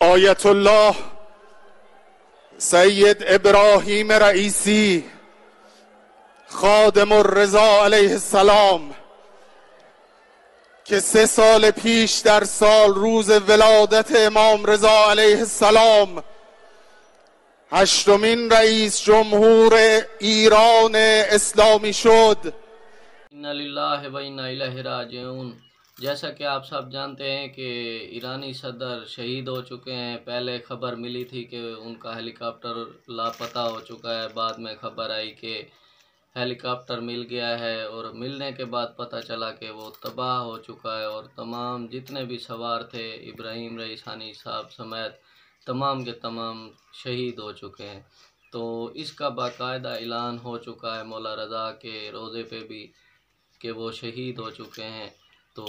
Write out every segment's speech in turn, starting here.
آیت الله سید ابراهیم رئیسی خادم الرضا علیه السلام که 3 سال پیش در سال روز ولادت امام رضا علیه السلام 8مین رئیس جمهور ایران اسلامی شد. इन्ना लिल्लाहि व इन्ना इलैहि राजिऊन। जैसा कि आप सब जानते हैं कि ईरानी सदर शहीद हो चुके हैं। पहले खबर मिली थी कि उनका हेलीकॉप्टर लापता हो चुका है, बाद में खबर आई कि हेलीकॉप्टर मिल गया है और मिलने के बाद पता चला कि वो तबाह हो चुका है और तमाम जितने भी सवार थे इब्राहिम रईसानी साहब समेत तमाम के तमाम शहीद हो चुके हैं। तो इसका बाकायदा ऐलान हो चुका है मौला रज़ा के रोज़े पे भी कि वो शहीद हो चुके हैं। तो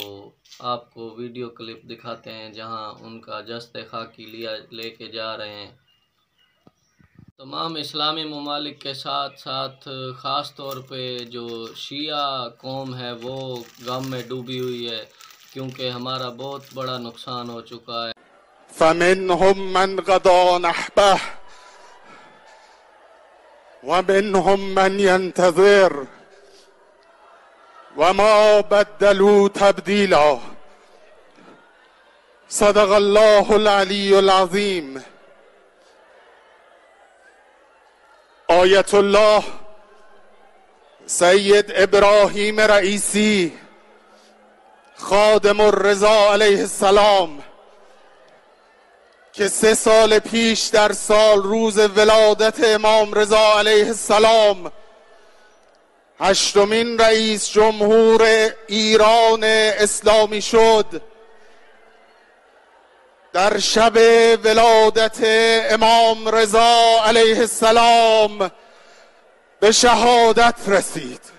आपको वीडियो क्लिप दिखाते हैं जहां उनका जस्ते खाकी लेके जा रहे हैं। तमाम इस्लामी ममालिक के साथ साथ ख़ास तौर पे जो शिया कौम है वो गम में डूबी हुई है, क्योंकि हमारा बहुत बड़ा नुकसान हो चुका है। فمنهم من قضى نحبه ومنهم من ينتظر وما بدلوا تبديلا. صدق الله العلی العظیم. آیت الله سید ابراهیم رئیسی خادم الرضا علیه السلام که 3 سال پیش در سال روز ولادت امام رضا علیه السلام 8مین رئیس جمهور ایران اسلامی شد، در شب ولادت امام رضا علیه السلام به شهادت رسید.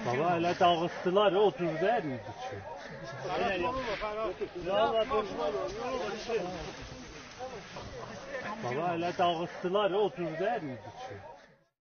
Baba öyle dağıttılar, oturdu her yedi. Baba öyle dağıttılar, oturdu her yedi.